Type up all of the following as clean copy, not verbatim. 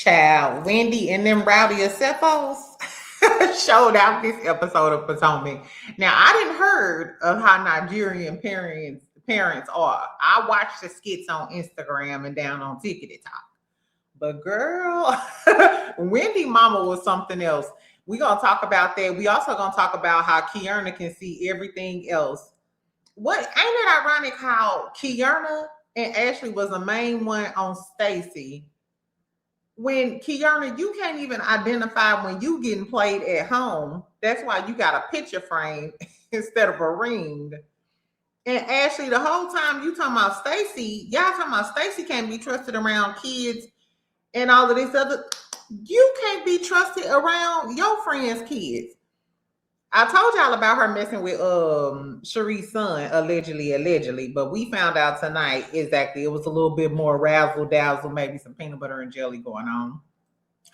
Child, Wendy and them rowdy Acephos showed out this episode of Potomac. Now, I didn't heard of how Nigerian parents are. I watched the skits on Instagram and down on Tickety Talk. But girl, Wendy mama was something else. We're going to talk about that. We also going to talk about how Kierna can see everything else. What ain't it ironic how Kierna and Ashley was the main one on Stacey? When Kierna, you can't even identify when you getting played at home. That's why you got a picture frame instead of a ring. And Ashley, the whole time you talking about Stacey, y'all talking about Stacey can't be trusted around kids and all of this other. You can't be trusted around your friends' kids. I told y'all about her messing with Cherie's son, allegedly, but we found out tonight exactly it was a little bit more razzle dazzle, maybe some peanut butter and jelly going on.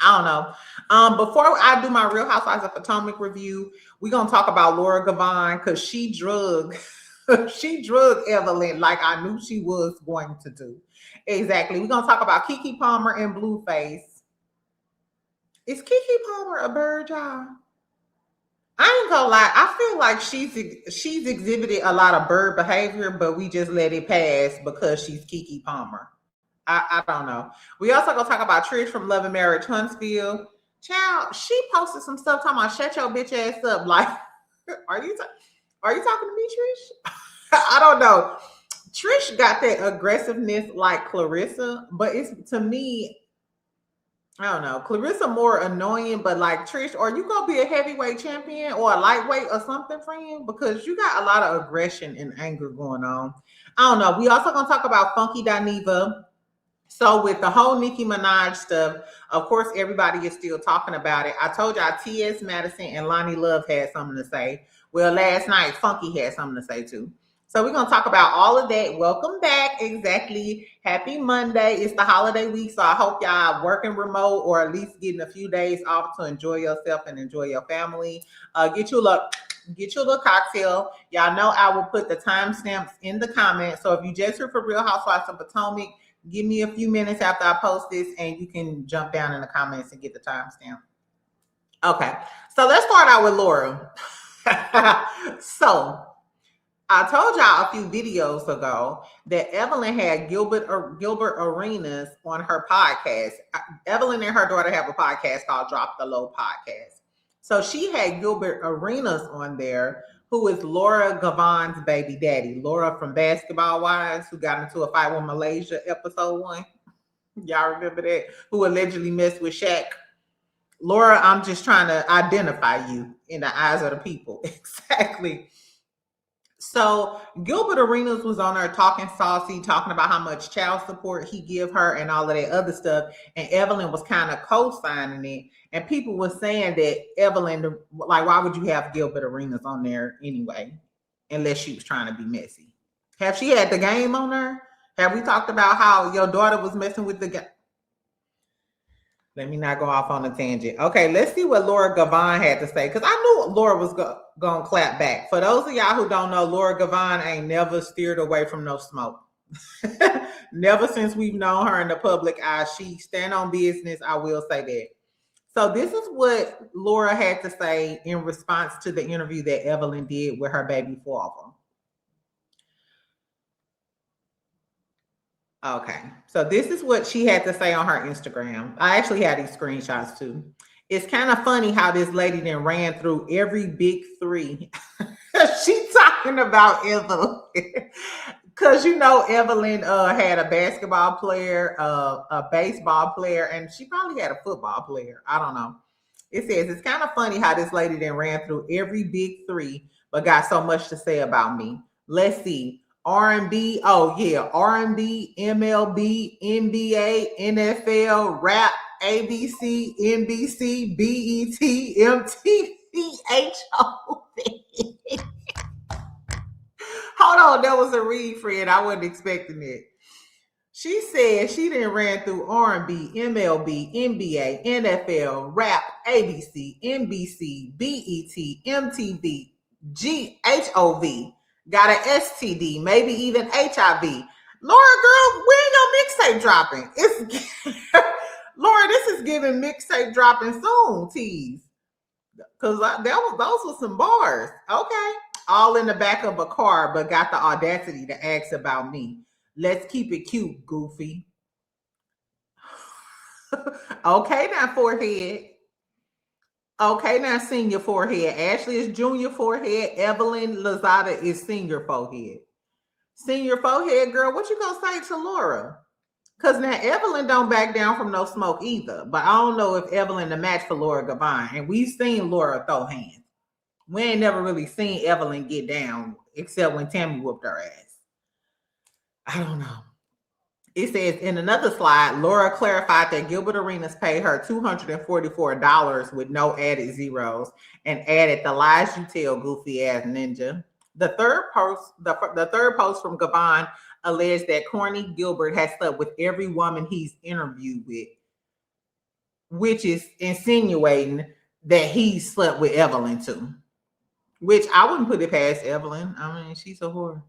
I don't know. Before I do my Real Housewives of Potomac review, we're gonna talk about Laura Govan because she drugged Evelyn like I knew she was going to do. Exactly. We're gonna talk about Keke Palmer and Blueface. Is Keke Palmer a bird, y'all? I ain't gonna lie, I feel like she's exhibited a lot of bird behavior, but we just let it pass because she's Keke Palmer. I don't know. We also gonna talk about Trish from Love and Marriage Huntsville. Child, she posted some stuff talking about shut your bitch ass up. Like, are you talking to me, Trish? I don't know. Trish got that aggressiveness like Clarissa, but it's to me, I don't know. Clarissa more annoying, but like Trish, are you gonna be a heavyweight champion or a lightweight or something, friend? Because you got a lot of aggression and anger going on. I don't know. We also gonna talk about Funky Dineva. So with the whole Nicki Minaj stuff, of course, everybody is still talking about it. I told y'all T.S. Madison and Lonnie Love had something to say. Well, last night Funky had something to say too. So we're going to talk about all of that. Welcome back. Exactly. Happy Monday. It's the holiday week, so I hope y'all working remote or at least getting a few days off to enjoy yourself and enjoy your family. Get you a little cocktail. Y'all know I will put the timestamps in the comments. So if you just heard for Real Housewives of Potomac, give me a few minutes after I post this and you can jump down in the comments and get the timestamp. Okay. So let's start out with Laura. So I told y'all a few videos ago that Evelyn had Gilbert Arenas on her podcast. Evelyn and her daughter have a podcast called Drop the Low Podcast. So she had Gilbert Arenas on there, who is Laura Govan's baby daddy. Laura from Basketball Wives, who got into a fight with Malaysia, episode 1. Y'all remember that? Who allegedly messed with Shaq. Laura, I'm just trying to identify you in the eyes of the people. Exactly. So Gilbert Arenas was on there talking saucy, talking about how much child support he give her and all of that other stuff. And Evelyn was kind of co-signing it. And people were saying that Evelyn, like, why would you have Gilbert Arenas on there anyway? Unless she was trying to be messy. Have she had the game on her? Have we talked about how your daughter was messing with the game? Let me not go off on a tangent. Okay, let's see what Laura Govan had to say. Because I knew Laura was going to clap back. For those of y'all who don't know, Laura Govan ain't never steered away from no smoke. Never since we've known her in the public eye. She stand on business, I will say that. So this is what Laura had to say in response to the interview that Evelyn did with her baby father. Okay, so this is what she had to say on her Instagram. I actually had these screenshots too. It's kind of funny how this lady then ran through every big three. She talking about Evelyn. Because, you know, Evelyn had a basketball player, a baseball player, and she probably had a football player. I don't know. It says, it's kind of funny how this lady then ran through every big three, but got so much to say about me. Let's see. R&B, oh yeah, R&B, MLB, NBA, NFL, rap, ABC, NBC, BET, MTV, HOP. Hold on, that was a read, Fred. I wasn't expecting it. She said she done ran through R&B, MLB, NBA, NFL, rap, ABC, NBC, BET, MTV, HOV. Got an STD, maybe even HIV. Laura, girl, when your mixtape dropping? It's Laura, this is giving mixtape dropping soon tease. Because those were some bars. Okay. All in the back of a car, but got the audacity to ask about me. Let's keep it cute, Goofy. Okay, now forehead. Okay, now senior forehead. Ashley is junior forehead. Evelyn Lozada is senior forehead. Senior forehead girl, what you gonna say to Laura? Because now Evelyn don't back down from no smoke either. But I don't know if Evelyn the match for Laura Govan. And we've seen Laura throw hands. We ain't never really seen Evelyn get down except when Tammy whooped her ass. I don't know. It says in another slide, Laura clarified that Gilbert Arenas paid her $244 with no added zeros and added the lies you tell, goofy ass ninja. The third post from Govan alleged that corny Gilbert has slept with every woman he's interviewed with, which is insinuating that he slept with Evelyn too. Which I wouldn't put it past Evelyn. I mean, she's a whore.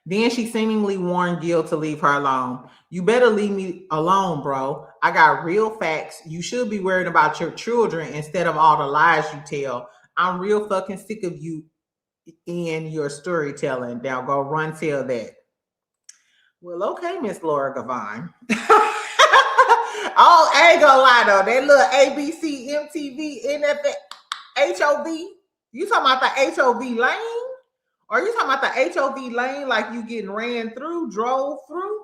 Then she seemingly warned Gil to leave her alone. You better leave me alone, bro. I got real facts. You should be worried about your children instead of all the lies you tell. I'm real fucking sick of you in your storytelling. Now go run tell that. Well, okay, Miss Laura Govan. Oh, I ain't gonna lie though. That little ABC, MTV, NFL, HOV. You talking about the HOV lane? Or you talking about the HOV lane like you getting ran through, drove through?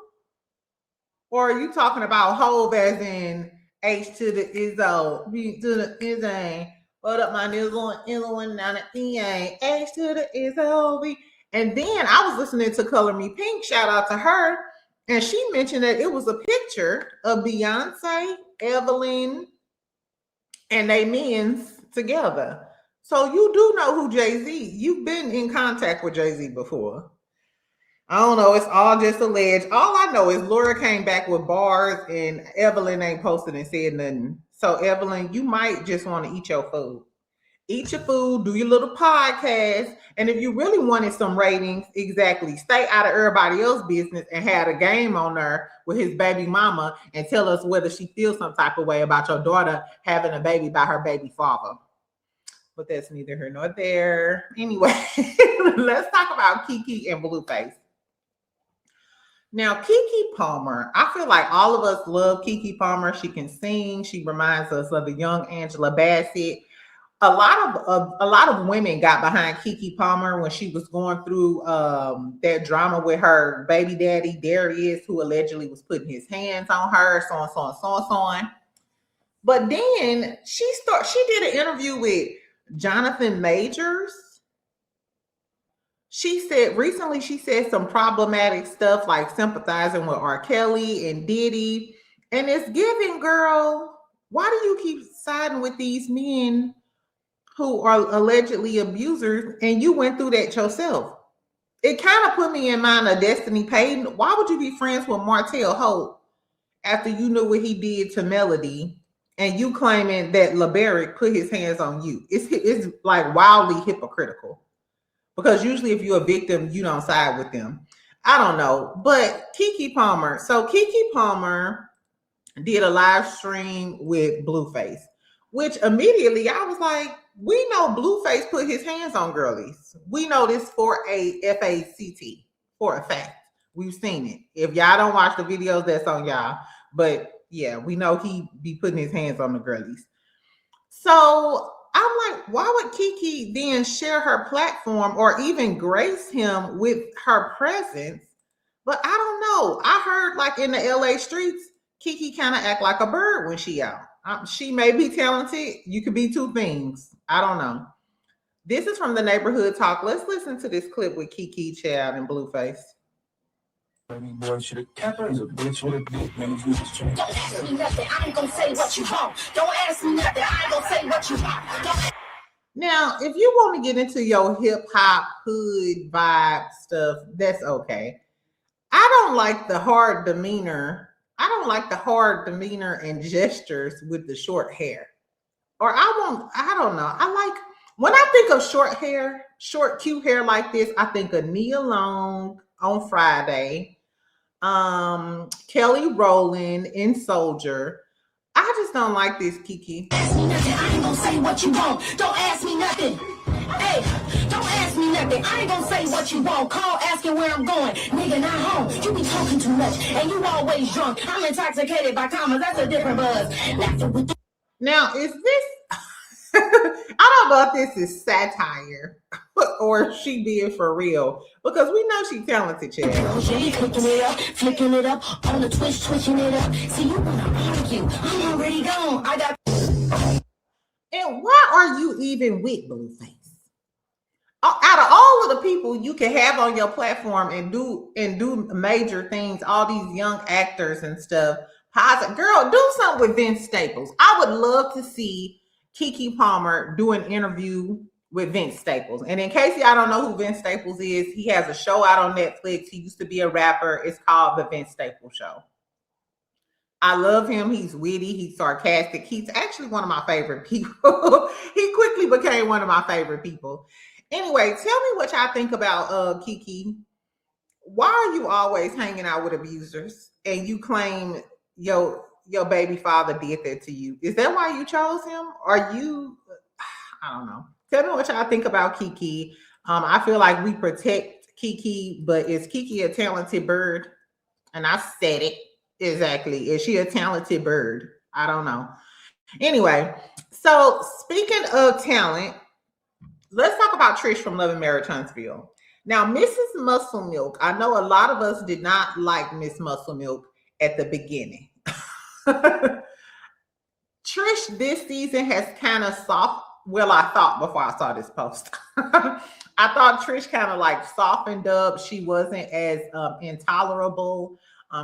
Or are you talking about Hove as in H to the Izzo, B to the Izzo, what up my nizzle, Evelyn, down the EA, H to the Izzo, B. And then I was listening to Color Me Pink, shout out to her, and she mentioned that it was a picture of Beyonce, Evelyn, and they men's together. So you do know who Jay-Z. You've been in contact with Jay-Z before. I don't know. It's all just alleged. All I know is Laura came back with bars and Evelyn ain't posted and said nothing. So Evelyn, you might just want to eat your food. Eat your food, do your little podcast. And if you really wanted some ratings, exactly, stay out of everybody else's business and have a game on there with his baby mama and tell us whether she feels some type of way about your daughter having a baby by her baby father. But that's neither here nor there. Anyway, let's talk about Keke and Blueface. Now, Keke Palmer, I feel like all of us love Keke Palmer. She can sing. She reminds us of the young Angela Bassett. A lot of women got behind Keke Palmer when she was going through that drama with her baby daddy, Darius, who allegedly was putting his hands on her, so on. But then she did an interview with Jonathan Majors. She said some problematic stuff like sympathizing with R. Kelly and Diddy. And it's giving, girl, why do you keep siding with these men who are allegedly abusers and you went through that yourself? It kind of put me in mind of Destiny Payton. Why would you be friends with Martell Hope after you knew what he did to Melody and you claiming that LeBaric put his hands on you? It's like wildly hypocritical. Because usually if you're a victim, you don't side with them. I don't know. But Keke Palmer. So Keke Palmer did a live stream with Blueface, which immediately I was like, we know Blueface put his hands on girlies. We know this for a FACT, for a fact. We've seen it. If y'all don't watch the videos, that's on y'all. But yeah, we know he be putting his hands on the girlies. So I'm like, why would Keke then share her platform or even grace him with her presence? But I don't know. I heard like in the LA streets, Keke kind of act like a bird when she out. She may be talented. You could be two things. I don't know. This is from the Neighborhood Talk. Let's listen to this clip with Keke, Child, and Blueface. Boy, should have kept her. He's a bitch with a dick, man. Don't ask me nothing. I ain't gonna say what you want. Don't ask me nothing. I ain't gonna say what you want. Now, if you want to get into your hip hop hood vibe stuff, that's okay. I don't like the hard demeanor. I don't like the hard demeanor and gestures with the short hair. Or I don't know. I like, when I think of short hair, short, cute hair like this, I think of Nia Long on Friday. Kelly Rowland in Soldier. I just don't like this, Keke. Ask me nothing, I ain't gonna say what you want. Don't ask me nothing. Hey, don't ask me nothing. I ain't gonna say what you want. Call asking where I'm going. Nigga, not home. You be talking too much. And you always drunk. I'm intoxicated by commas. That's a different buzz. Laughing with the Now, is this I don't know if this is satire or if she being for real, because we know she's talented, child. she flicking it up on the Twitch, twitching it up. See, you wanna argue. I'm already gone. I got. And why are you even with Blueface? Out of all of the people you can have on your platform and do major things, all these young actors and stuff, positive girl, do something with Vince Staples. I would love to see Keke Palmer do an interview with Vince Staples. And in case y'all don't know who Vince Staples is, he has a show out on Netflix. He used to be a rapper. It's called The Vince Staples Show. I love him. He's witty. He's sarcastic. He's actually one of my favorite people. He quickly became one of my favorite people. Anyway, tell me what y'all think about Keke. Why are you always hanging out with abusers and you claim your baby father did that to you? Is that why you chose him? Are you, I don't know. Tell me what y'all think about Keke. I feel like we protect Keke, but is Keke a talented bird? And I said it exactly. Is she a talented bird? I don't know. Anyway, so speaking of talent, let's talk about Trish from Love and Marriage Huntsville. Now, Mrs. Muscle Milk, I know a lot of us did not like Miss Muscle Milk at the beginning. Trish this season has kind of soft. Well, I thought before I saw this post. I thought Trish kind of like softened up. She wasn't as intolerable.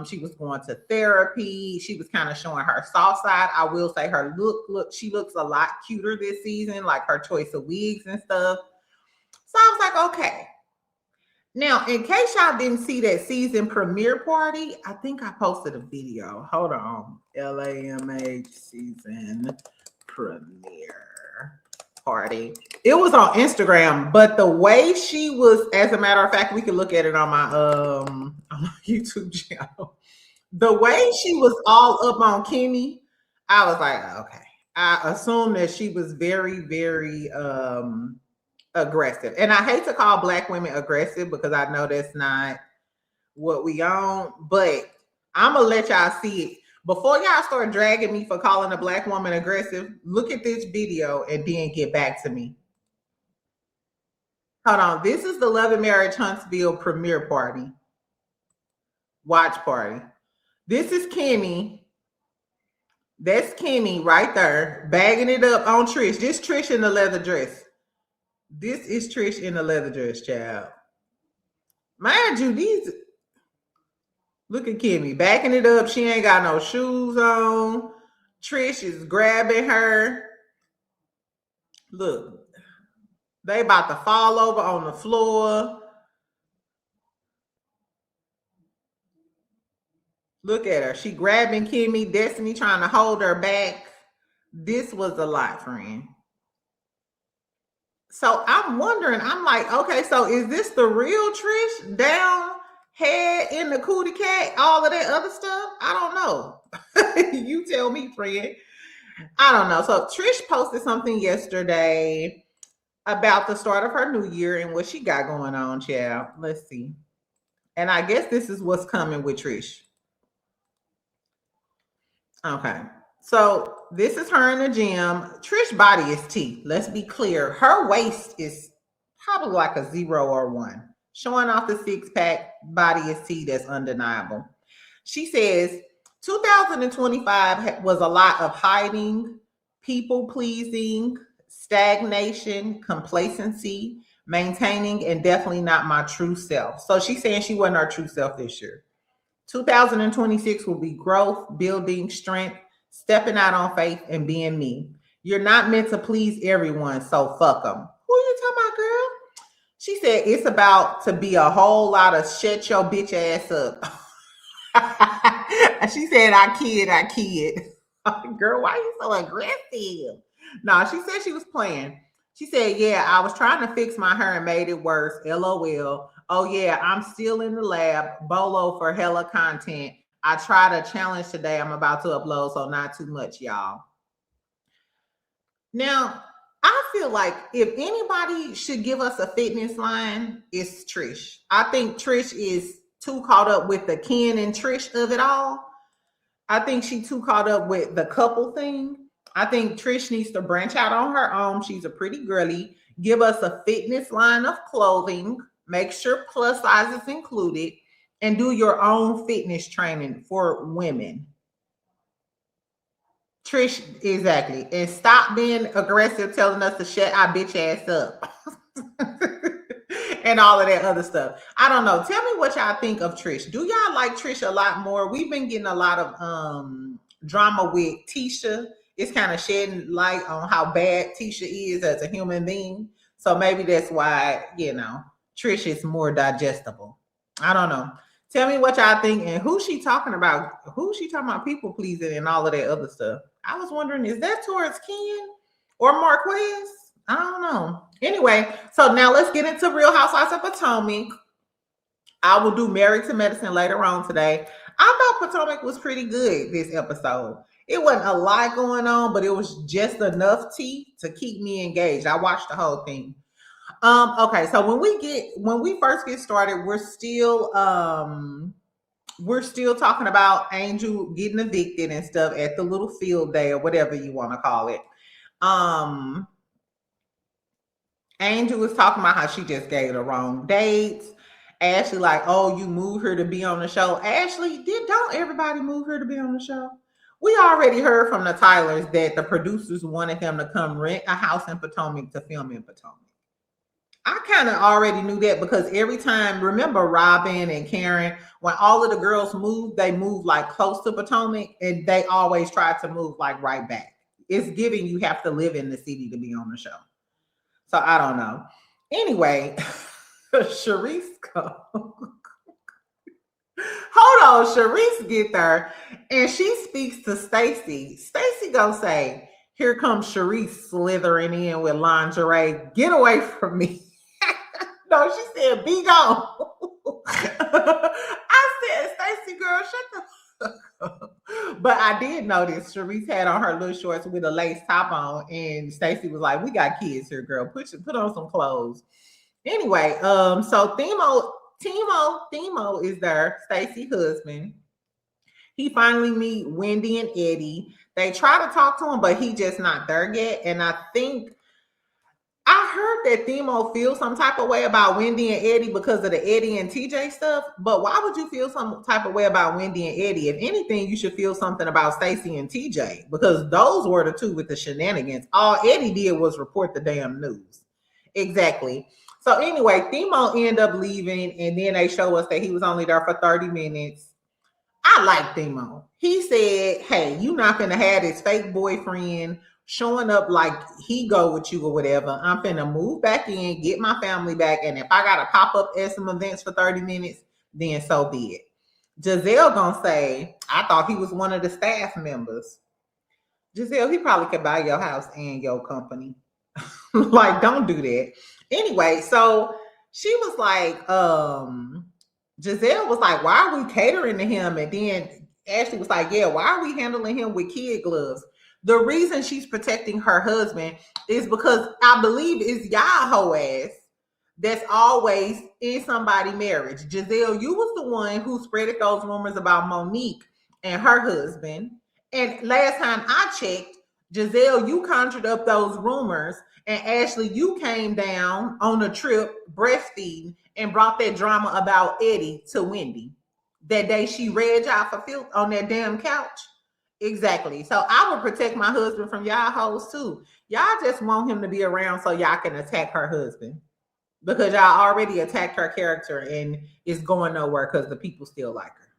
She was going to therapy. She was kind of showing her soft side. I will say her look, she looks a lot cuter this season, like her choice of wigs and stuff. So I was like, okay. Now, in case y'all didn't see that season premiere party, I think I posted a video. Hold on. LAMH season premiere party. It was on Instagram, but the way she was, as a matter of fact, we can look at it on my YouTube channel. The way she was all up on Kimmy, I was like, okay. I assumed that she was very, very aggressive. And I hate to call Black women aggressive because I know that's not what we own, but I'm gonna let y'all see it. Before y'all start dragging me for calling a Black woman aggressive, look at this video and then get back to me. Hold on. This is the Love and Marriage Huntsville premiere party. Watch party. This is Kimmy. That's Kimmy right there, bagging it up on Trish. This Trish in the leather dress. This is Trish in the leather dress, child. Mind you, these... Look at Kimmy backing it up. She ain't got no shoes on. Trish is grabbing her. Look, they about to fall over on the floor. Look at her. She grabbing Kimmy. Destiny trying to hold her back. This was a lot, friend. So I'm wondering, I'm like, okay, so is this the real Trish down? Head in the cootie cat, all of that other stuff. I don't know. You tell me, friend. I don't know. So Trish posted something yesterday about the start of her new year and what she got going on, child. Let's see. And I guess this is what's coming with Trish. Okay. So this is her in the gym. Trish's body is T. Let's be clear. Her waist is probably like a 0 or 1. Showing off the six-pack, body is T, that's undeniable. She says, 2025 was a lot of hiding, people-pleasing, stagnation, complacency, maintaining, and definitely not my true self. So she's saying she wasn't her true self this year. 2026 will be growth, building, strength, stepping out on faith, and being me. You're not meant to please everyone, so fuck them. Who are you talking about, girl? She said it's about to be a whole lot of shut your bitch ass up. She said, I kid. Girl, why are you so aggressive? No, she said she was playing. She said, yeah, I was trying to fix my hair and made it worse. LOL. Oh yeah, I'm still in the lab. Bolo for hella content. I tried a challenge today. I'm about to upload, so not too much, y'all. Now, I feel like if anybody should give us a fitness line, it's Trish. I think Trish is too caught up with the Ken and Trish of it all. I think she too caught up with the couple thing. I think Trish needs to branch out on her own. She's a pretty girly. Give us a fitness line of clothing. Make sure plus size is included. And do your own fitness training for women. Trish, exactly. And stop being aggressive, telling us to shut our bitch ass up. And all of that other stuff. I don't know. Tell me what y'all think of Trish. Do y'all like Trish a lot more? We've been getting a lot of drama with Tisha. It's kind of shedding light on how bad Tisha is as a human being. So maybe that's why, Trish is more digestible. I don't know. Tell me what y'all think and who's she talking about? Who's she talking about people pleasing and all of that other stuff? I was wondering, is that towards Ken or Marquez? I don't know. Anyway, so now let's get into Real Housewives of Potomac. I will do Married to Medicine later on today. I thought Potomac was pretty good this episode. It wasn't a lot going on, but it was just enough tea to keep me engaged. I watched the whole thing. Okay, so when we first get started, we're still talking about Angel getting evicted and stuff at the little field day or whatever you want to call it. Angel was talking about how she just gave the wrong dates. Ashley like, oh, you moved her to be on the show. Ashley, don't everybody move her to be on the show? We already heard from the Tylers that the producers wanted them to come rent a house in Potomac to film in Potomac. I kind of already knew that because every time, remember Robin and Karen, when all of the girls moved, they moved like close to Potomac and they always tried to move like right back. It's giving you have to live in the city to be on the show. So I don't know. Anyway, Sharice go. Hold on, Sharice get there and she speaks to Stacey. Stacey gonna say, here comes Sharice slithering in with lingerie. Get away from me. No, she said, be gone. I said, Stacey, girl, shut the fuck up. But I did notice Sharice had on her little shorts with a lace top on, and Stacey was like, we got kids here, girl. Put on some clothes. Anyway, so Timo is there, Stacey's husband. He finally meet Wendy and Eddie. They try to talk to him, but he just not there yet. And I think I heard that Timo feels some type of way about Wendy and Eddie because of the Eddie and TJ stuff. But why would you feel some type of way about Wendy and Eddie? If anything, you should feel something about Stacey and TJ because those were the two with the shenanigans. All Eddie did was report the damn news. Exactly. So anyway, Timo ended up leaving, and then they show us that he was only there for 30 minutes. I like Timo. He said, hey, you not finna have this fake boyfriend showing up like he go with you or whatever. I'm finna move back in, get my family back, and if I gotta pop up at some events for 30 minutes, then so be it. Giselle gonna say, I thought he was one of the staff members. Giselle, he probably could buy your house and your company. Like, don't do that. Anyway, so she was like, Giselle was like, why are we catering to him? And then Ashley was like, yeah, why are we handling him with kid gloves? The reason she's protecting her husband is because I believe it's y'all ass that's always in somebody's marriage. Giselle, you was the one who spreaded those rumors about Monique and her husband. And last time I checked, Giselle, you conjured up those rumors. And Ashley, you came down on a trip breastfeeding and brought that drama about Eddie to Wendy. That day she read y'all for filth on that damn couch. Exactly. So I would protect my husband from y'all hoes too. Y'all just want him to be around so y'all can attack her husband. Because y'all already attacked her character and it's going nowhere because the people still like her.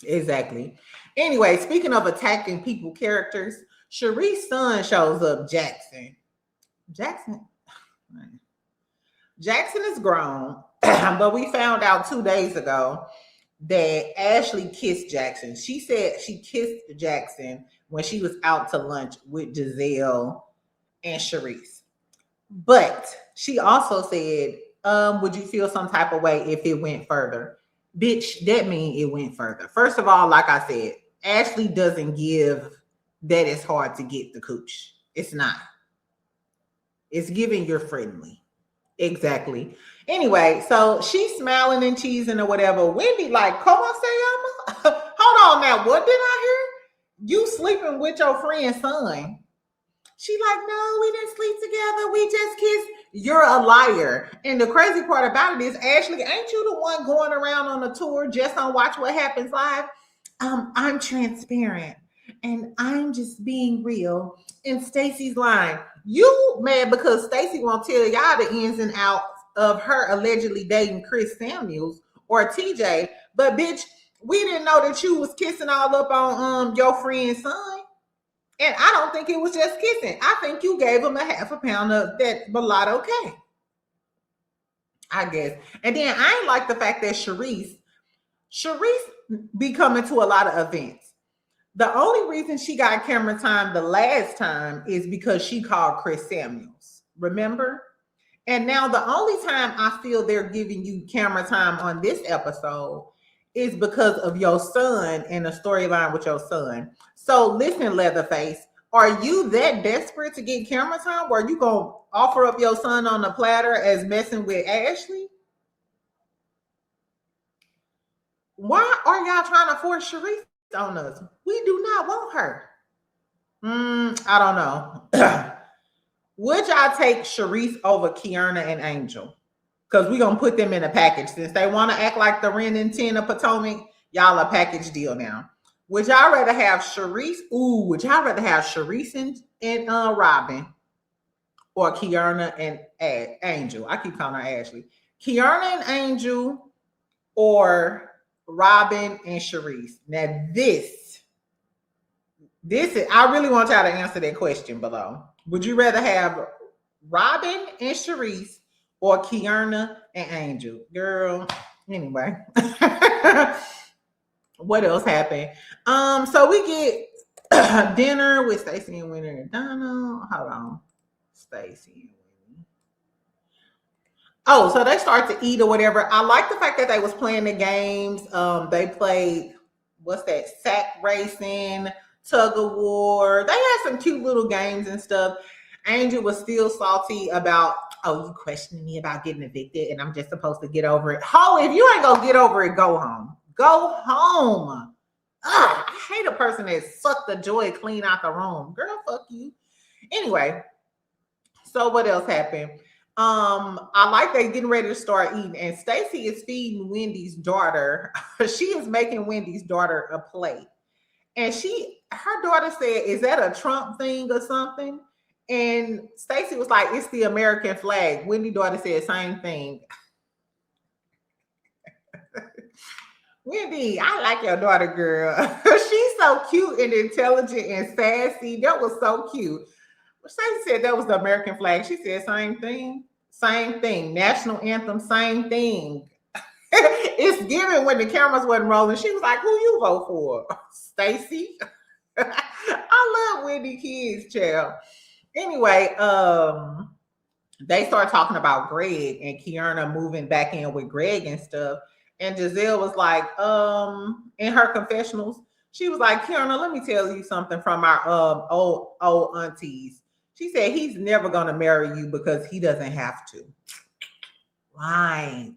Exactly. Anyway, speaking of attacking people characters, Sharice's son shows up, Jackson. Jackson is grown, but we found out 2 days ago that Ashley kissed Jackson. She said she kissed Jackson when she was out to lunch with Giselle and Sharice. But she also said Would you feel some type of way if it went further? Bitch, that mean it went further. First of all, like I said, Ashley doesn't give that it's hard to get the cooch. It's not. It's giving you're friendly. Exactly. Anyway, so she's smiling and cheesing or whatever. Wendy, like, come on, say, hold on now. What did I hear? You sleeping with your friend's son. She like, no, we didn't sleep together. We just kissed. You're a liar. And the crazy part about it is, Ashley, ain't you the one going around on a tour just on Watch What Happens Live? I'm transparent and I'm just being real. And Stacey's lying. You mad because Stacey won't tell y'all the ins and outs of her allegedly dating Chris Samuels or TJ. But bitch, we didn't know that you was kissing all up on your friend's son. And I don't think it was just kissing. I think you gave him a half a pound of that mulatto cake, I guess. And then I ain't like the fact that Sharice be coming to a lot of events. The only reason she got camera time the last time is because she called Chris Samuels. Remember? And now the only time I feel they're giving you camera time on this episode is because of your son and the storyline with your son. So listen, Leatherface, are you that desperate to get camera time where you gonna offer up your son on the platter as messing with Ashley? Why are y'all trying to force Sharice on us? We do not want her. I don't know. Would y'all take Sharice over Kierna and Angel? Because we're going to put them in a package. Since they want to act like the Ren and 10 of Potomac, y'all a package deal now. Would y'all rather have Sharice? Would y'all rather have Sharice and Robin or Kierna and Angel? I keep calling her Ashley. Kierna and Angel or Robin and Sharice? Now this is, I really want y'all to answer that question below. Would you rather have Robin and Sharice or Kierna and Angel? Girl, anyway. What else happened? So we get dinner with Stacey and Wendy and Donald. Hold on. Stacey and Wendy. Oh, so they start to eat or whatever. I like the fact that they was playing the games. They played, what's that? Sack racing, tug of war. They had some cute little games and stuff. Angel was still salty about, oh, you questioning me about getting evicted and I'm just supposed to get over it. Ho, if you ain't gonna get over it, go home. Go home. Ugh, I hate a person that sucked the joy clean out the room. Girl, fuck you. Anyway, so what else happened? I like they getting ready to start eating, and Stacey is feeding Wendy's daughter. She is making Wendy's daughter a plate. And her daughter said, is that a Trump thing or something? And Stacey was like, it's the American flag. Wendy's daughter said same thing. Wendy, I like your daughter, girl. She's so cute and intelligent and sassy. That was so cute. Stacey said that was the American flag. She said same thing. Same thing. National anthem, same thing. It's given when the cameras wasn't rolling. She was like, who you vote for? Stacey? I love Wendy kids, child. Anyway, they start talking about Greg and Kierna moving back in with Greg and stuff. And Giselle was like, in her confessionals, she was like, Kierna, let me tell you something from our old aunties. She said he's never gonna marry you because he doesn't have to. Right.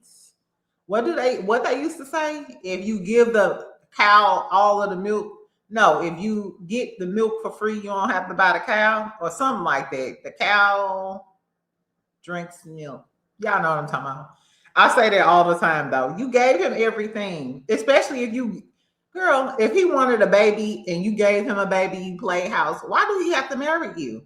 What they used to say? If you give the cow all of the milk, no, if you get the milk for free, you don't have to buy the cow or something like that. The cow drinks milk. Y'all know what I'm talking about. I say that all the time though. You gave him everything, especially if he wanted a baby and you gave him a baby, you played house. Why do he have to marry you?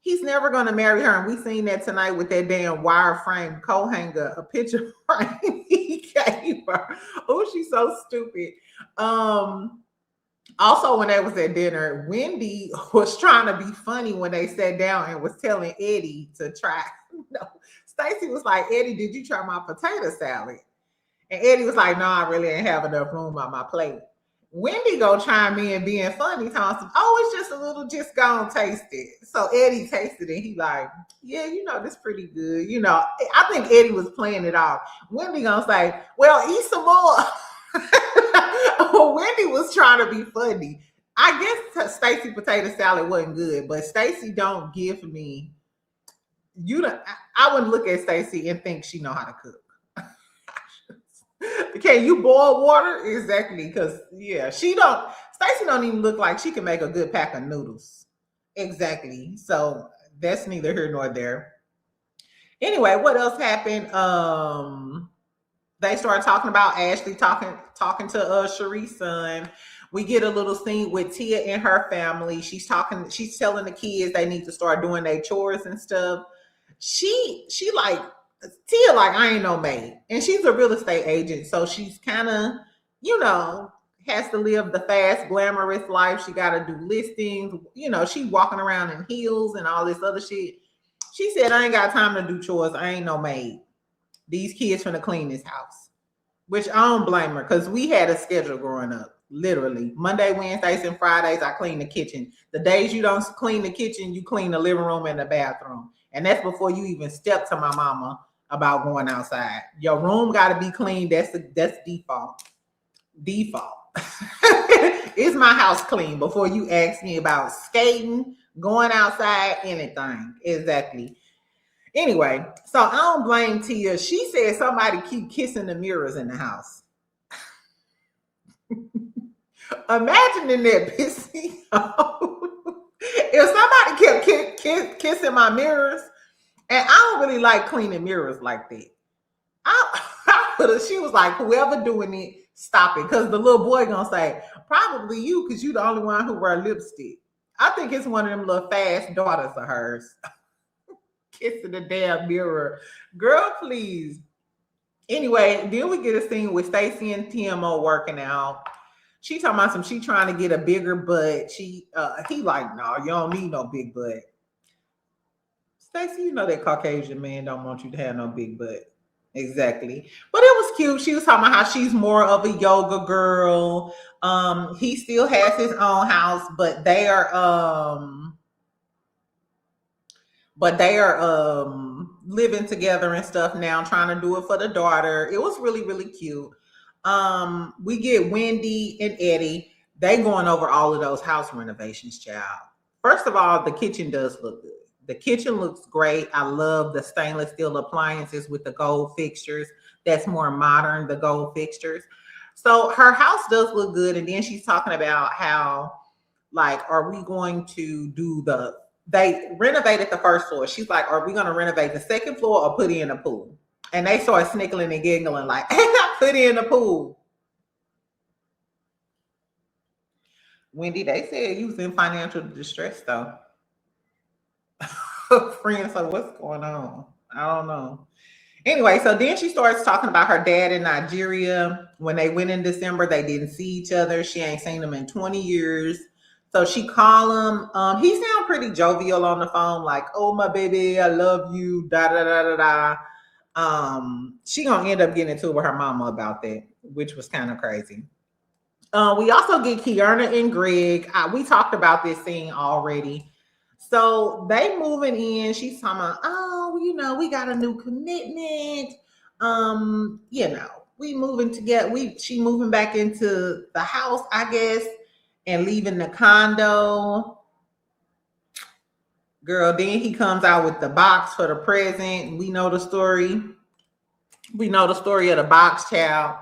He's never going to marry her. And we seen that tonight with that damn wireframe coat hanger, a picture frame he gave her. Oh, she's so stupid. Also, when they was at dinner, Wendy was trying to be funny when they sat down and was telling Eddie to try. No, Stacey was like, Eddie, did you try my potato salad? And Eddie was like, no, I really didn't have enough room on my plate. Wendy go chime in being funny, talking, oh, it's just a little, just go and taste it. So Eddie tasted it. He like, yeah, this pretty good. I think Eddie was playing it off. Wendy gonna say, well, eat some more. Wendy was trying to be funny. I guess Stacy potato salad wasn't good, but Stacy don't give me, I wouldn't look at Stacy and think she know how to cook. Can you boil water? Exactly, because Stacy don't even look like she can make a good pack of noodles. Exactly. So that's neither here nor there. Anyway, what else happened? They started talking about Ashley talking to Sharice's son. We get a little scene with Tia and her family. She's telling the kids they need to start doing their chores and stuff. She like Tia, like, I ain't no maid. And she's a real estate agent. So she's kind of, has to live the fast, glamorous life. She got to do listings. She walking around in heels and all this other shit. She said, I ain't got time to do chores. I ain't no maid. These kids finna clean this house. Which I don't blame her, because we had a schedule growing up. Literally. Monday, Wednesdays, and Fridays, I clean the kitchen. The days you don't clean the kitchen, you clean the living room and the bathroom. And that's before you even step to my mama about going outside. Your room got to be clean. That's default. Is my house clean before you ask me about skating, going outside, anything. Exactly. Anyway, so I don't blame Tia. She said somebody keep kissing the mirrors in the house. Imagining that pissing. If somebody kept kissing my mirrors, and I don't really like cleaning mirrors like that. She was like, whoever doing it, stop it. Because the little boy gonna say, probably you, because you the only one who wear lipstick. I think it's one of them little fast daughters of hers. Kissing the damn mirror. Girl, please. Anyway, then we get a scene with Stacy and TMO working out. She talking about she trying to get a bigger butt. He like, no, you don't need no big butt. Stacy, that Caucasian man don't want you to have no big butt. Exactly. But it was cute. She was talking about how she's more of a yoga girl. He still has his own house, but they are living together and stuff now, trying to do it for the daughter. It was really, really cute. We get Wendy and Eddie. They going over all of those house renovations, child. First of all, the kitchen does look good. The kitchen looks great. I love the stainless steel appliances with the gold fixtures. That's more modern, the gold fixtures. So her house does look good. And then she's talking about how, like, are we going to do they renovated the first floor. She's like, are we going to renovate the second floor or put in a pool? And they started snickling and giggling like, put in the pool. Wendy, they said you was in financial distress, though. Friends, so what's going on? I don't know. Anyway, so then she starts talking about her dad in Nigeria. When they went in December, they didn't see each other. She ain't seen him in 20 years. So she called him. He sounded pretty jovial on the phone, like, oh, my baby, I love you, da-da-da-da-da. She gonna end up getting into it with her mama about that, which was kind of crazy. We also get Kiana and Greg. We talked about this scene already. So they moving in. She's talking about, oh, we got a new commitment. We moving together. She moving back into the house, I guess, and leaving the condo. Girl, then he comes out with the box for the present. We know the story. We know the story of the box, child.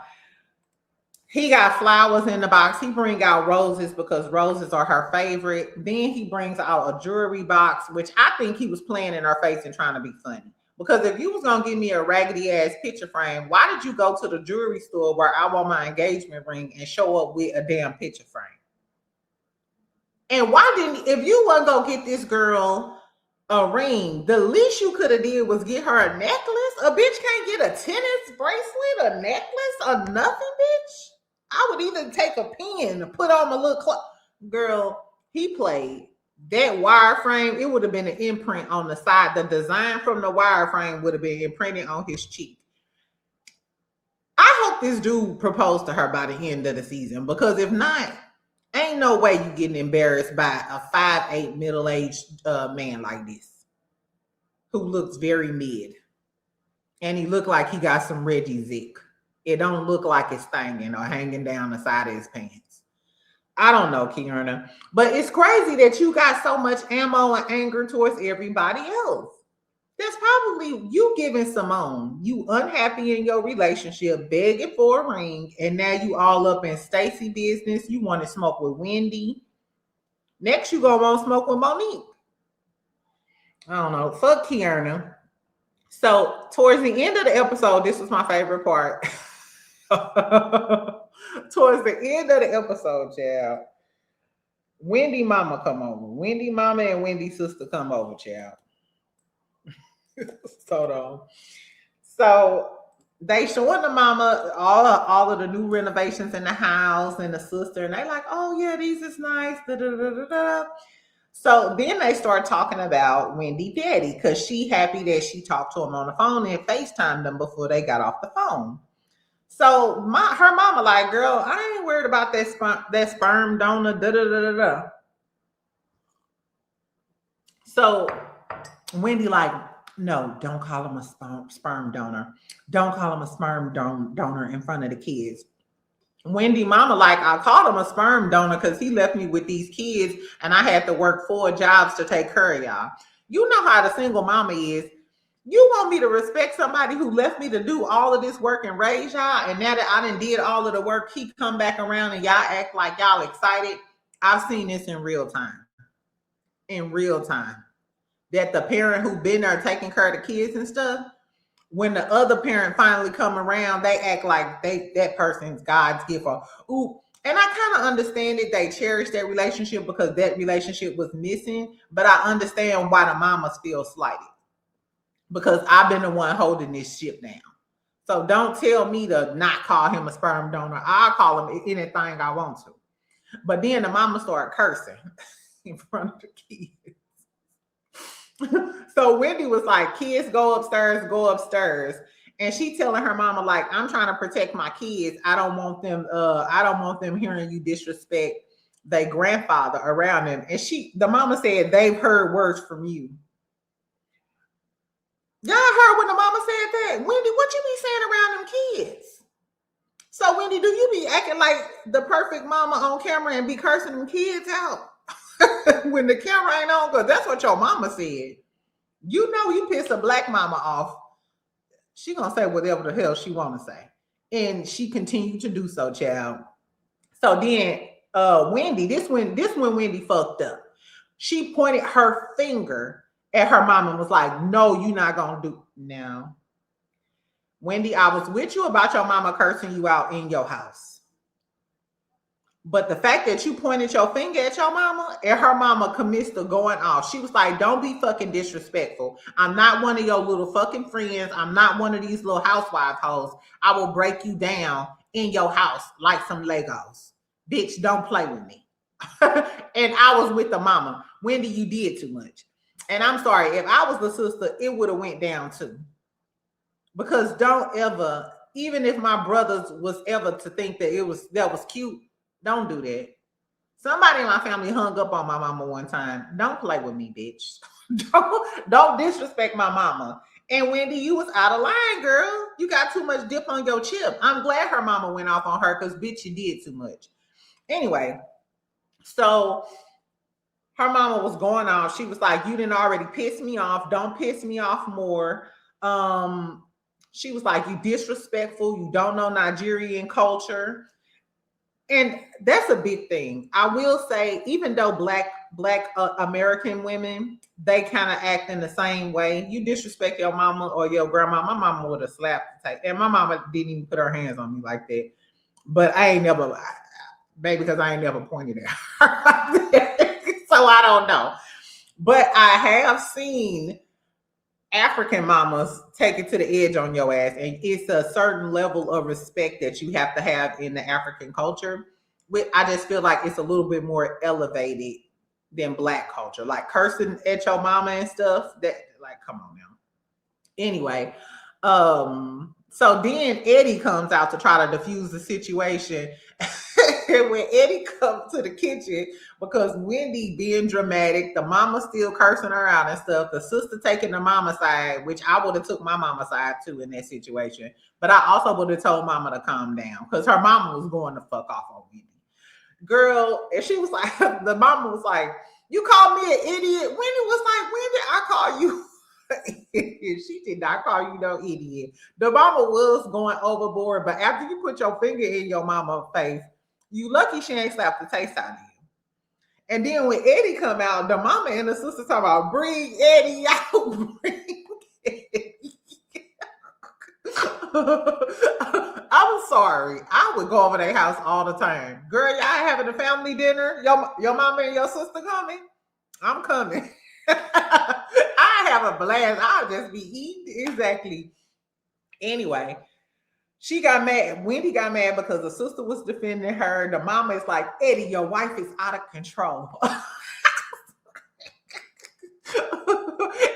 He got flowers in the box. He bring out roses because roses are her favorite. Then he brings out a jewelry box, which I think he was playing in her face and trying to be funny. Because if you was going to give me a raggedy ass picture frame, why did you go to the jewelry store where I want my engagement ring and show up with a damn picture frame? And why didn't, if you wasn't going to get this girl a ring, the least you could have did was get her a necklace. A bitch can't get a tennis bracelet, a necklace, or nothing, bitch. I would even take a pen and put on my little girl. He played that wireframe. It would have been an imprint on the side. The design from the wireframe would have been imprinted on his cheek. I hope hope this dude proposed to her by the end of the season, because if not, ain't no way you getting embarrassed by a 5'8" middle-aged man like this who looks very mid. And he looked like he got some Reggie Zick. It don't look like it's stinging or hanging down the side of his pants. I don't know, Kierna. But it's crazy that you got so much ammo and anger towards everybody else. That's probably you giving Simone. You unhappy in your relationship, begging for a ring, and now you all up in Stacey business. You want to smoke with Wendy. Next, you gonna want to smoke with Monique. I don't know. Fuck Kierna. So towards the end of the episode, this was my favorite part. Towards the end of the episode, child, Wendy mama come over. Wendy mama and Wendy sister come over, child. So they showing the mama all of the new renovations in the house and the sister, and they like, oh yeah, these is nice. Da, da, da, da, da. So then they start talking about Wendy daddy, because she happy that she talked to him on the phone and FaceTimed them before they got off the phone. So her mama like, girl, I ain't worried about that sperm donor. Da, da, da, da, da. So Wendy like, no, don't call him a sperm donor. Don't call him a sperm donor in front of the kids. Wendy mama like, I called him a sperm donor because he left me with these kids and I had to work 4 jobs to take care of y'all. You know how the single mama is. You want me to respect somebody who left me to do all of this work and raise y'all, and now that I done did all of the work, he come back around and y'all act like y'all excited? I've seen this in real time. In real time. That the parent who been there taking care of the kids and stuff, when the other parent finally come around, they act like that person's God's gift. Ooh, and I kind of understand it. They cherish that relationship because that relationship was missing. But I understand why the mamas feel slighted, because I've been the one holding this ship down. So don't tell me to not call him a sperm donor. I'll call him anything I want to. But then the mama started cursing in front of the kids. So Wendy was like, kids go upstairs. And she telling her mama, like, I'm trying to protect my kids. I don't want them hearing you disrespect their grandfather around them. And the mama said, they've heard words from you. Y'all heard when the mama said that? Wendy, what you be saying around them kids? So Wendy, do you be acting like the perfect mama on camera and be cursing them kids out when the camera ain't on? Because that's what your mama said. You know you piss a black mama off, she gonna say whatever the hell she wanna say. And she continued to do so, child. So then Wendy, this when Wendy fucked up. She pointed her finger at her mama and was like, no, you're not gonna do now. Wendy, I was with you about your mama cursing you out in your house. But the fact that you pointed your finger at your mama and her mama commenced to going off. She was like, don't be fucking disrespectful. I'm not one of your little fucking friends. I'm not one of these little housewife hoes. I will break you down in your house like some Legos. Bitch, don't play with me. And I was with the mama. Wendy, you did too much. And I'm sorry, if I was the sister, it would have went down too. Because don't ever, even if my brothers was ever to think that that was cute, don't do that. Somebody in my family hung up on my mama one time. Don't play with me, bitch. Don't disrespect my mama. And Wendy, you was out of line, girl. You got too much dip on your chip. I'm glad her mama went off on her because, bitch, you did too much. Anyway, so her mama was going off. She was like, you didn't already piss me off. Don't piss me off more. She was like, you disrespectful. You don't know Nigerian culture. And that's a big thing. I will say, even though black American women, they kind of act in the same way. You disrespect your mama or your grandma, my mama would have slapped the tape. And my mama didn't even put her hands on me like that. But I ain't never, maybe because I ain't never pointed at her. So I don't know. But I have seen African mamas take it to the edge on your ass, and it's a certain level of respect that you have to have in the African culture. I just feel like it's a little bit more elevated than black culture, like cursing at your mama and stuff. That, like, come on now. Anyway, So then Eddie comes out to try to defuse the situation. And when Eddie comes to the kitchen, because Wendy being dramatic, the mama still cursing her out and stuff, the sister taking the mama side, which I would have took my mama side too in that situation. But I also would have told mama to calm down because her mama was going to fuck off on Wendy. Girl, and she was like, the mama was like, you called me an idiot. Wendy was like, when did I call you? She did not call you no idiot. The mama was going overboard, but after you put your finger in your mama's face, you lucky she ain't slapped the taste out of you. And then when Eddie come out, the mama and the sister talking about bring Eddie out, bring Eddie. I'm sorry. I would go over their house all the time. Girl, y'all having a family dinner? Your mama and your sister coming? I'm coming. I have a blast. I'll just be eating. Exactly. Anyway, she got mad. Wendy got mad because the sister was defending her. The mama is like, Eddie, your wife is out of control.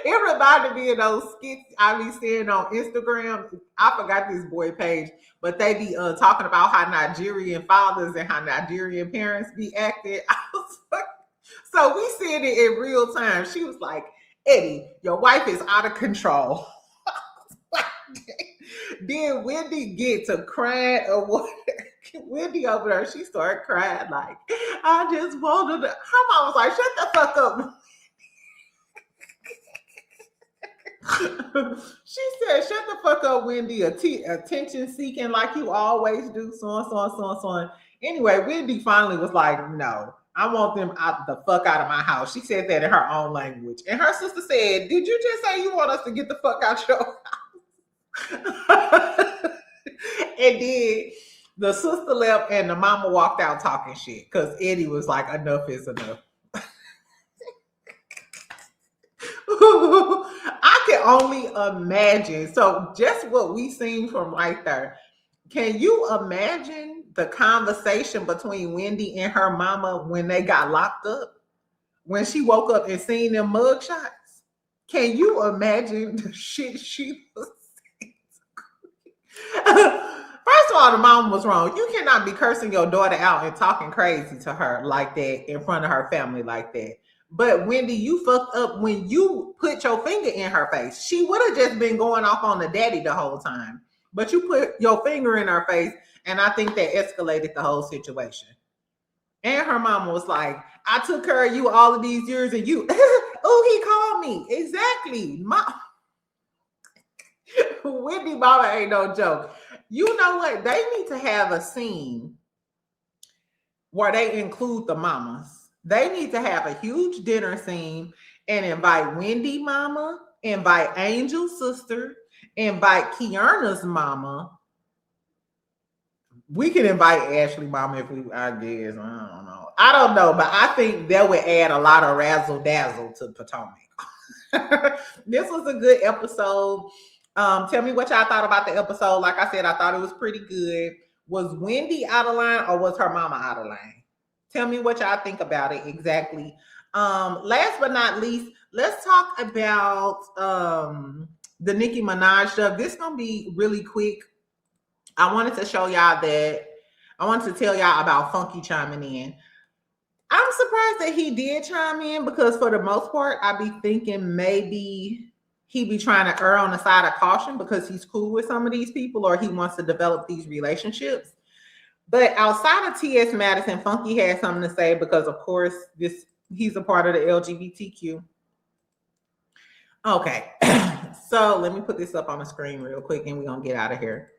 It reminded me of those skits I be seeing on Instagram. I forgot this boy page, but they be talking about how Nigerian fathers and how Nigerian parents be acting. I was like, so we seeing it in real time. She was like, Eddie, your wife is out of control. Then Wendy get to crying or what? Wendy over there, she started crying like, I just wanted to. Her mom was like, shut the fuck up. She said, shut the fuck up, Wendy. Attention seeking like you always do. So on. Anyway, Wendy finally was like, no, I want them out the fuck out of my house. She said that in her own language. And her sister said, did you just say you want us to get the fuck out your house? And then the sister left and the mama walked out talking shit because Eddie was like, enough is enough. I can only imagine. So just what we seen from right there. Can you imagine the conversation between Wendy and her mama when they got locked up? When she woke up and seen them mug shots? Can you imagine the shit she was saying? First of all, the mom was wrong. You cannot be cursing your daughter out and talking crazy to her like that in front of her family like that. But Wendy, you fucked up when you put your finger in her face. She would have just been going off on the daddy the whole time. But you put your finger in her face, and I think that escalated the whole situation. And her mama was like, I took care of you all of these years, and you, oh, he called me. Exactly. Wendy mama ain't no joke. You know what? They need to have a scene where they include the mamas. They need to have a huge dinner scene and invite Wendy mama, invite Angel's sister, invite Kiana's mama. We can invite Ashley mama if we, I guess. I don't know, but I think that would add a lot of razzle dazzle to Potomac. This was a good episode. Tell me what y'all thought about the episode. Like I said, I thought it was pretty good. Was Wendy out of line or was her mama out of line? Tell me what y'all think about it exactly. Last but not least, let's talk about the Nicki Minaj stuff. This is gonna be really quick. I wanted to show y'all that. I wanted to tell y'all about Funky chiming in. I'm surprised that he did chime in because for the most part, I be thinking maybe he be trying to err on the side of caution because he's cool with some of these people or he wants to develop these relationships. But outside of T.S. Madison, Funky had something to say because, of course, he's a part of the LGBTQ. Okay, so let me put this up on the screen real quick and we're going to get out of here.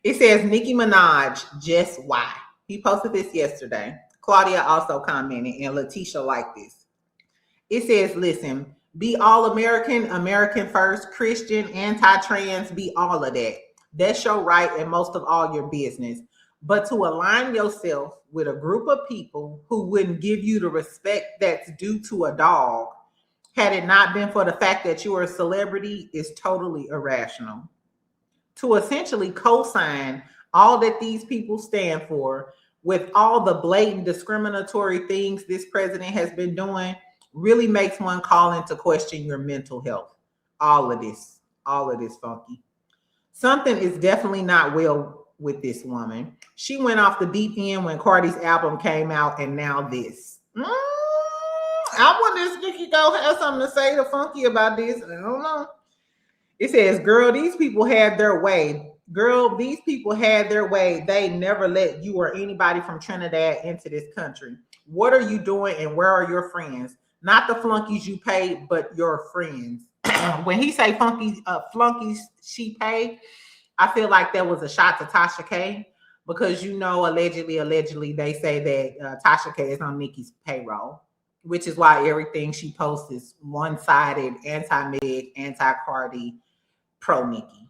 It says, Nicki Minaj, just why? He posted this yesterday. Claudia also commented and Letitia liked this. It says, listen, be all American, American first, Christian, anti-trans, be all of that. That's your right and most of all your business. But to align yourself with a group of people who wouldn't give you the respect that's due to a dog, had it not been for the fact that you are a celebrity, is totally irrational. To essentially co-sign all that these people stand for with all the blatant discriminatory things this president has been doing really makes one call into question your mental health. All of this, Funky. Something is definitely not well with this woman. She went off the deep end when Cardi's album came out, and now this. I wonder if Nicki go have something to say to Funky about this. I don't know. It says, girl, these people had their way. Girl, these people had their way. They never let you or anybody from Trinidad into this country. What are you doing and where are your friends? Not the flunkies you paid, but your friends. When he say flunkies she paid, I feel like that was a shot to Tasha K, because allegedly they say that Tasha K is on Nicki's payroll, which is why everything she posts is one-sided, anti-Meg, anti-Cardi, pro-Nicki.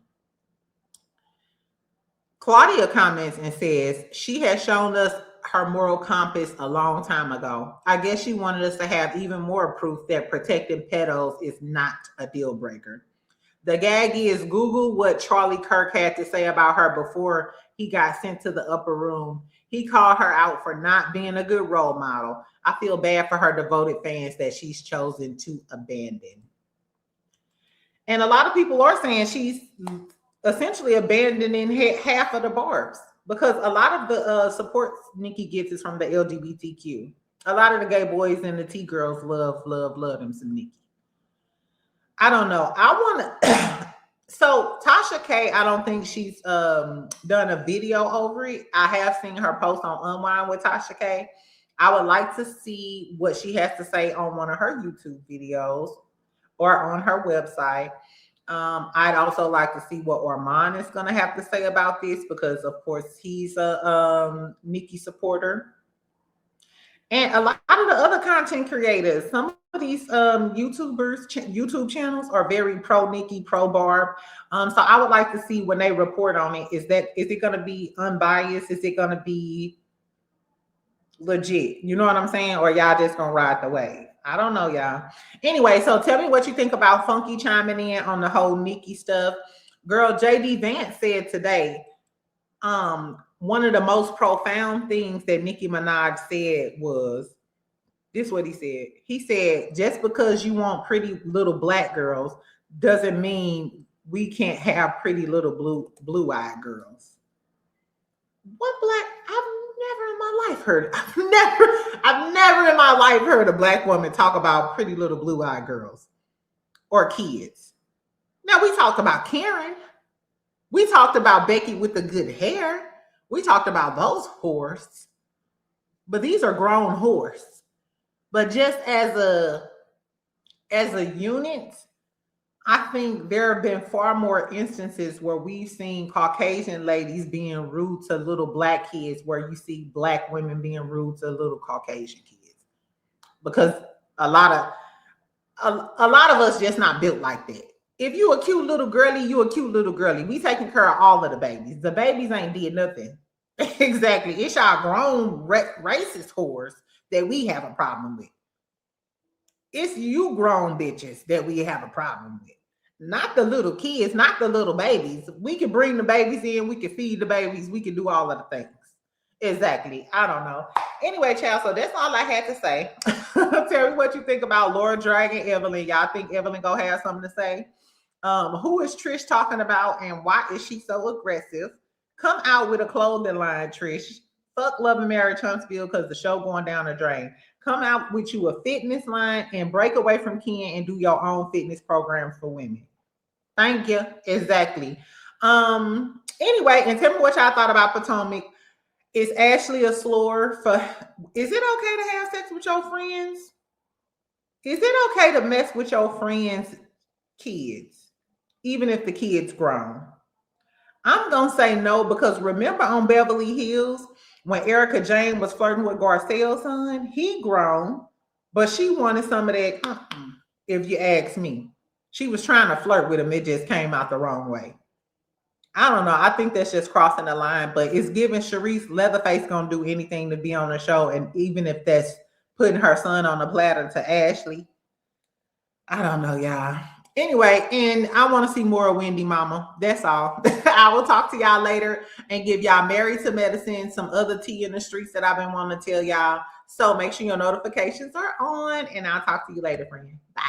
Claudia comments and says, she has shown us her moral compass a long time ago. I guess she wanted us to have even more proof that protecting pedos is not a deal breaker. The gag is, Google what Charlie Kirk had to say about her before he got sent to the upper room. He called her out for not being a good role model. I feel bad for her devoted fans that she's chosen to abandon. And a lot of people are saying she's essentially abandoning half of the barbs, because a lot of the support Nicki gets is from the LGBTQ. A lot of the gay boys and the T girls love them some Nicki. I don't know. I want to. So Tasha K, I don't think she's done a video over it. I have seen her post on Unwind with Tasha K. I would like to see what she has to say on one of her YouTube videos or on her website. I'd also like to see what Orman is going to have to say about this, because of course he's a Nicki supporter. And a lot of the other content creators, some of these YouTube channels are very pro Nicki, pro Barb. So I would like to see when they report on it, is it going to be unbiased? Is it going to be legit? You know what I'm saying? Or y'all just going to ride the wave? I don't know, y'all. Anyway, so tell me what you think about Funky chiming in on the whole Nicki stuff. Girl, JD Vance said today, one of the most profound things that Nicki Minaj said was, this is what he said. He said, just because you want pretty little black girls doesn't mean we can't have pretty little blue-eyed girls. What black? I've never in my life heard a black woman talk about pretty little blue-eyed girls or kids. Now, we talked about Karen. We talked about Becky with the good hair. We talked about those whores. But these are grown whores. But just as a unit, I think there have been far more instances where we've seen Caucasian ladies being rude to little black kids, where you see black women being rude to little Caucasian kids. Because a lot of us just not built like that. If you a cute little girly, you a cute little girly. We taking care of all of the babies. The babies ain't did nothing. Exactly. It's y'all grown racist whores that we have a problem with. It's you grown bitches that we have a problem with. Not the little kids, not the little babies. We can bring the babies in. We can feed the babies. We can do all of the things. Exactly. I don't know. Anyway, child, so that's all I had to say. Tell me what you think about Laura Dragon, Evelyn. Y'all think Evelyn gonna have something to say? Who is Trish talking about, and why is she so aggressive? Come out with a clothing line, Trish. Fuck Love and Marriage Huntsville, because the show going down the drain. Come out with you a fitness line and break away from Ken and do your own fitness programs for women. Thank you. Exactly. Anyway, and tell me what y'all thought about Potomac. Is Ashley a slur for? Is it okay to have sex with your friends? Is it okay to mess with your friends' kids, even if the kid's grown? I'm gonna say no, because remember on Beverly Hills when Erica Jane was flirting with Garcelle's son, he grown, but she wanted some of that. If you ask me, she was trying to flirt with him. It just came out the wrong way. I don't know. I think that's just crossing the line, but it's giving Sharice Leatherface gonna do anything to be on the show, and even if that's putting her son on the platter to Ashley, I don't know, y'all. Anyway, and I want to see more of Wendy Mama. That's all. I will talk to y'all later and give y'all Married to Medicine, some other tea in the streets that I've been wanting to tell y'all. So make sure your notifications are on, and I'll talk to you later, friend. Bye.